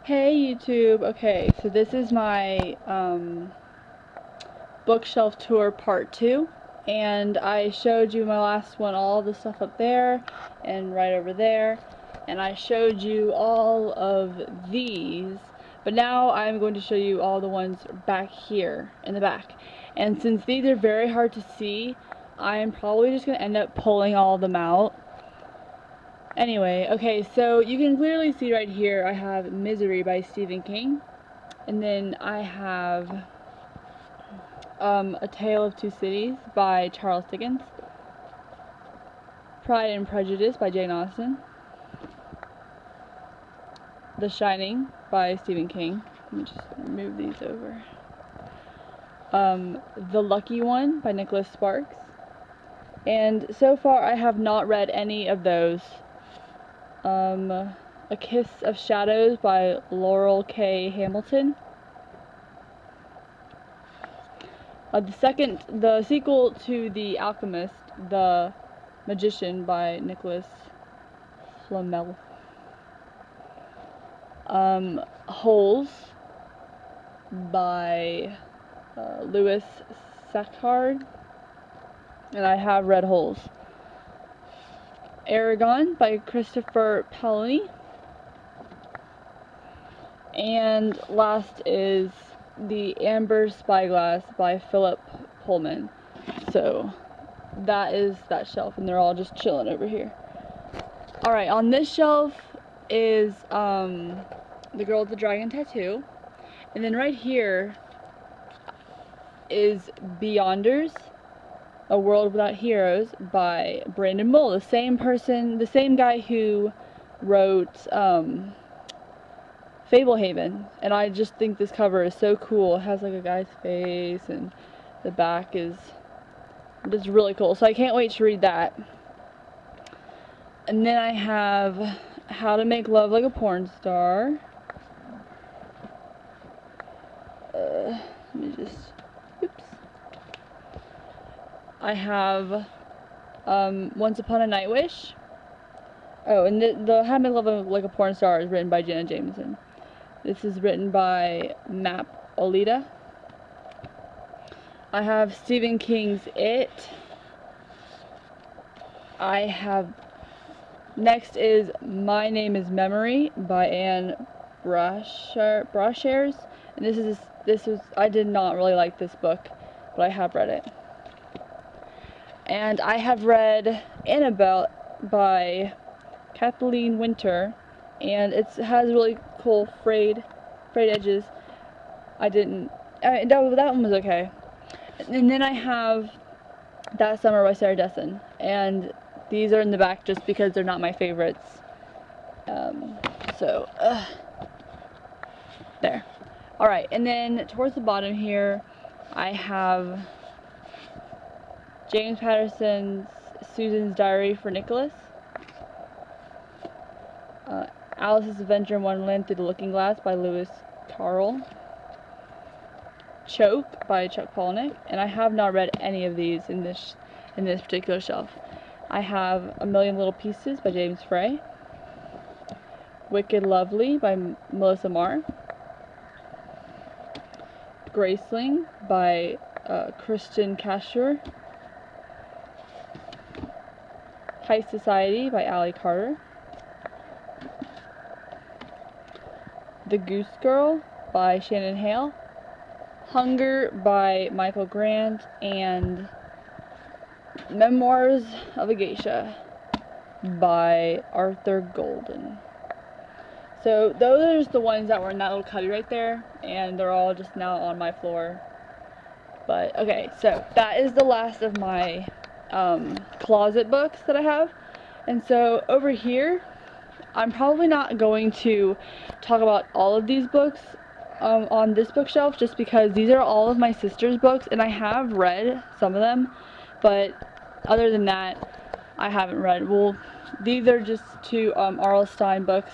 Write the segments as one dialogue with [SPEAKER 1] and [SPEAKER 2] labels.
[SPEAKER 1] Hey YouTube. Okay, so this is my bookshelf tour part 2, and I showed you my last one, all the stuff up there and right over there, and I showed you all of these, but now I'm going to show you all the ones back here in the back. And since these are very hard to see, I'm probably just going to end up pulling all of them out. Anyway, okay, so you can clearly see right here I have Misery by Stephen King, and then I have A Tale of Two Cities by Charles Dickens, Pride and Prejudice by Jane Austen, The Shining by Stephen King. Let me just move these over. The Lucky One by Nicholas Sparks, and so far I have not read any of those. A Kiss of Shadows by Laurell K. Hamilton. The sequel to The Alchemist, The Magician by Nicholas Flamel. Holes by Louis Sachard, and I have read Holes. Aragon by Christopher Paolini, and last is The Amber Spyglass by Philip Pullman. So that is that shelf, and they're all just chilling over here. Alright, on this shelf is The Girl with the Dragon Tattoo, and then right here is Beyonders, A World Without Heroes by Brandon Mull, the same guy who wrote Fablehaven, and I just think this cover is so cool. It has like a guy's face, and the back is just really cool, so I can't wait to read that. And then I have How to Make Love Like a Porn Star. Let me just, oops. I have Once Upon a Night Wish. Oh, and the How to Make Love Like a Porn Star is written by Jenna Jameson. This is written by Map Olita. I have Stephen King's It. I have, next is My Name is Memory by Anne Brashares. And I did not really like this book, but I have read it. And I have read Annabelle by Kathleen Winter, and it has really cool frayed edges. That one was okay. And then I have That Summer by Sarah Dessen, and these are in the back just because they're not my favorites. There. Alright, and then towards the bottom here, I have James Patterson's Susan's Diary for Nicholas, Alice's Adventure in Wonderland Through the Looking Glass by Lewis Carroll, Choke by Chuck Palahniuk, and I have not read any of these in this particular shelf. I have A Million Little Pieces by James Frey, Wicked Lovely by Melissa Marr, Graceling by Christian Cashore, High Society by Allie Carter, The Goose Girl by Shannon Hale, Hunger by Michael Grant, and Memoirs of a Geisha by Arthur Golden. So those are just the ones that were in that little cubby right there, and they're all just now on my floor. But okay, so that is the last of my closet books that I have. And so over here, I'm probably not going to talk about all of these books on this bookshelf, just because these are all of my sister's books, and I have read some of them, but other than that, I haven't read. Well, these are just two R.L. Stine books,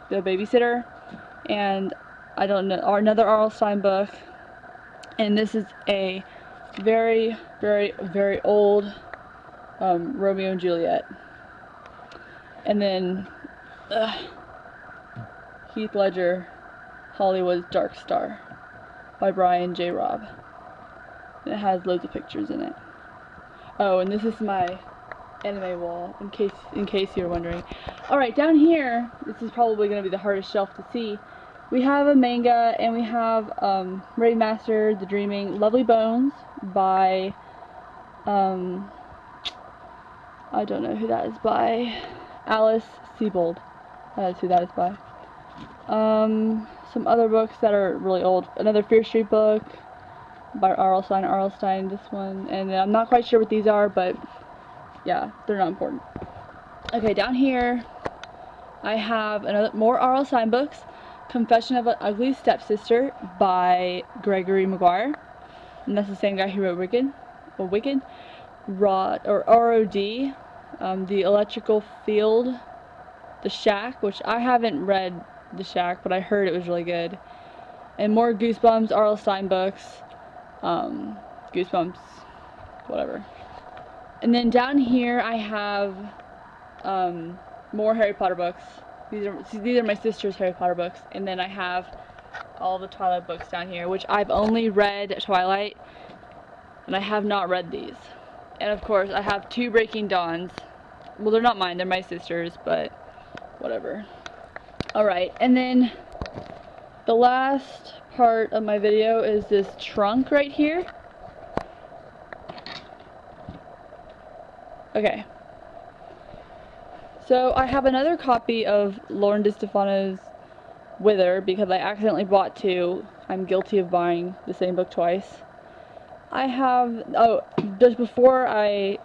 [SPEAKER 1] The Babysitter, and I don't know, or another R.L. Stine book, and this is a very, very, very old Romeo and Juliet. And then Heath Ledger Hollywood's Dark Star by Brian J. Robb. And it has loads of pictures in it. Oh, and this is my anime wall, in case you're wondering. Alright, down here, this is probably going to be the hardest shelf to see. We have a manga, and we have Raid Master, The Dreaming, Lovely Bones by, I don't know who that is by, Alice Sebold. That is who that is by. Some other books that are really old. Another Fear Street book by R.L. Stine, this one. And I'm not quite sure what these are, but yeah, they're not important. Okay, down here I have more R.L. Stine books. Confession of an Ugly Stepsister by Gregory Maguire. And that's the same guy who wrote Wicked. R.O.D. The Electrical Field. The Shack, which I haven't read The Shack, but I heard it was really good. And more Goosebumps, R.L. Stine books. Goosebumps, whatever. And then down here I have more Harry Potter books. These are my sister's Harry Potter books. And then I have all the Twilight books down here, which I've only read Twilight, and I have not read these. And of course I have 2 Breaking Dawns. Well, they're not mine, they're my sister's, but whatever. Alright, and then the last part of my video is this trunk right here. Okay. So I have another copy of Lauren DeStefano's Wither because I accidentally bought 2. I'm guilty of buying the same book twice. I have, just before I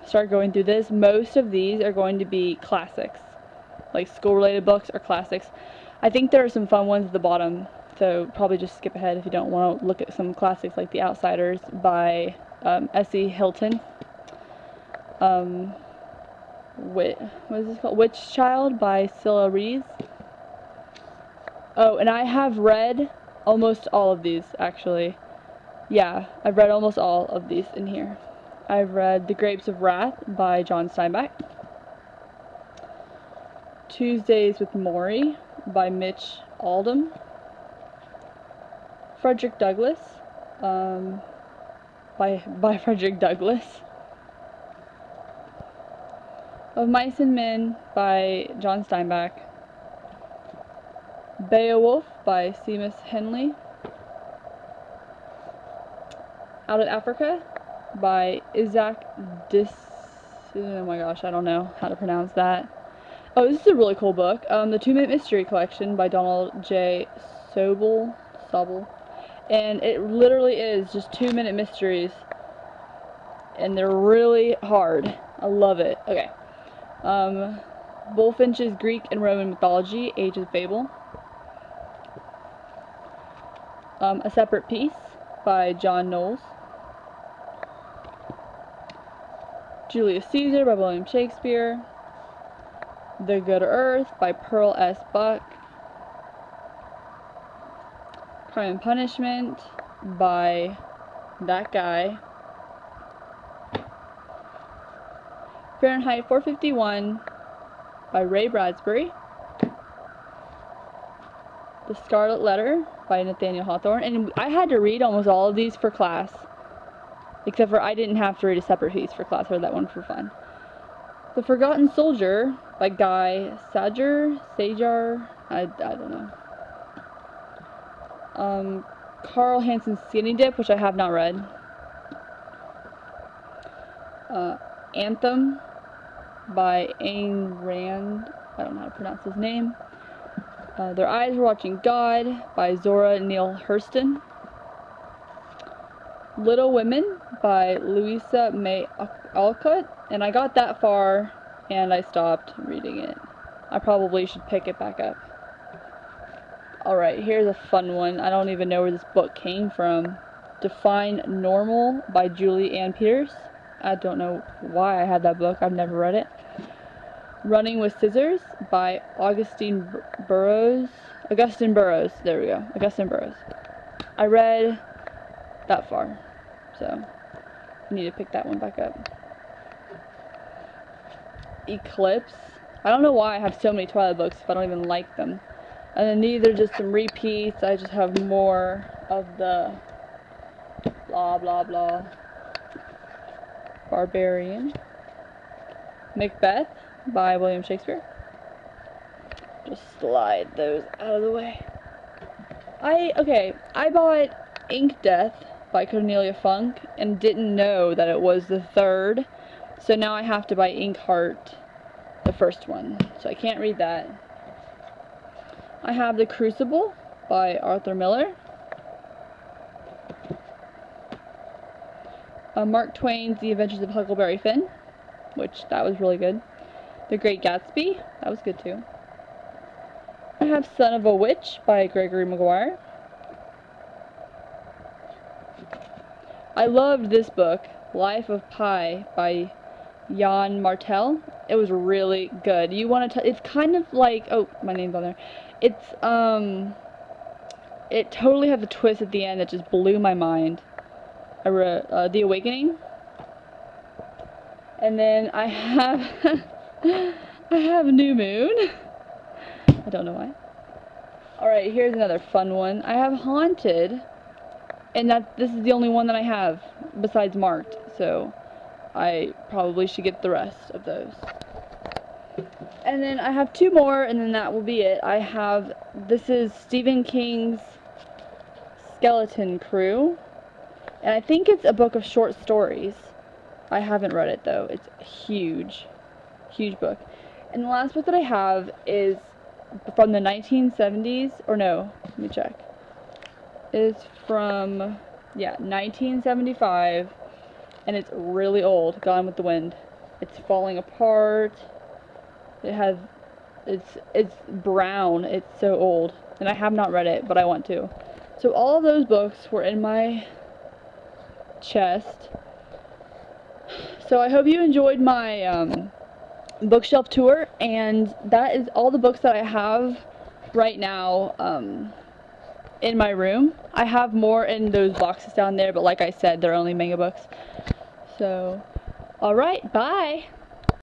[SPEAKER 1] start going through this, most of these are going to be classics. Like school-related books or classics. I think there are some fun ones at the bottom, so probably just skip ahead if you don't want to look at some classics like The Outsiders by S.E. Hilton. What is this called? Witch Child by Scylla Rees. Oh, and I have read almost all of these, actually. Yeah, I've read almost all of these in here. I've read The Grapes of Wrath by John Steinbeck. Tuesdays with Morrie by Mitch Albom. Frederick Douglass by Frederick Douglass. Of Mice and Men by John Steinbeck. Beowulf by Seamus Henley. Out of Africa by Isaac oh my gosh, I don't know how to pronounce that. Oh, this is a really cool book. The 2-Minute Mystery Collection by Donald J. Sobel. And it literally is just 2-minute mysteries. And they're really hard. I love it. Okay. Bullfinch's Greek and Roman Mythology, Age of Fable. A Separate Piece by John Knowles. Julius Caesar by William Shakespeare. The Good Earth by Pearl S. Buck. Crime and Punishment by that guy. Fahrenheit 451 by Ray Bradbury. The Scarlet Letter by Nathaniel Hawthorne. And I had to read almost all of these for class. Except for I didn't have to read A Separate Piece for class. I read that one for fun. The Forgotten Soldier by Guy Sajar. I don't know. Carl Hansen's Skinny Dip, which I have not read. Anthem by Ayn Rand. I don't know how to pronounce his name. Their Eyes Were Watching God by Zora Neale Hurston. Little Women by Louisa May Alcott. And I got that far and I stopped reading it. I probably should pick it back up. Alright, here's a fun one. I don't even know where this book came from. Define Normal by Julie Ann Peters. I don't know why I had that book. I've never read it. Running with Scissors by Augustine Burroughs. There we go. Augustine Burroughs. I read that far, so I need to pick that one back up. Eclipse. I don't know why I have so many Twilight books if I don't even like them. And then these are just some repeats. I just have more of the blah blah blah. Barbarian. Macbeth by William Shakespeare. Just slide those out of the way. I bought Ink Death by Cornelia Funk and didn't know that it was the third. So now I have to buy Inkheart, the first one. So I can't read that. I have The Crucible by Arthur Miller. Mark Twain's The Adventures of Huckleberry Finn, which that was really good. The Great Gatsby, that was good too. I have Son of a Witch by Gregory Maguire. I loved this book, Life of Pi by Jan Martel. It was really good. You want to? It's kind of like, oh, my name's on there. It's it totally has a twist at the end that just blew my mind. I wrote The Awakening, and then I have I have New Moon. I don't know why. All right, here's another fun one. I have Haunted, and this is the only one that I have besides Marked, so I probably should get the rest of those. And then I have two more, and then that will be it. This is Stephen King's Skeleton Crew, and I think it's a book of short stories. I haven't read it though. It's a huge, huge book. And the last book that I have is from the 1970s, or no, let me check. It's from, yeah, 1975, and it's really old, Gone with the Wind. It's falling apart. It's brown. It's so old, and I have not read it, but I want to. So all of those books were in my chest. So I hope you enjoyed my bookshelf tour, and that is all the books that I have right now in my room. I have more in those boxes down there, but like I said, they're only manga books. So, alright, bye!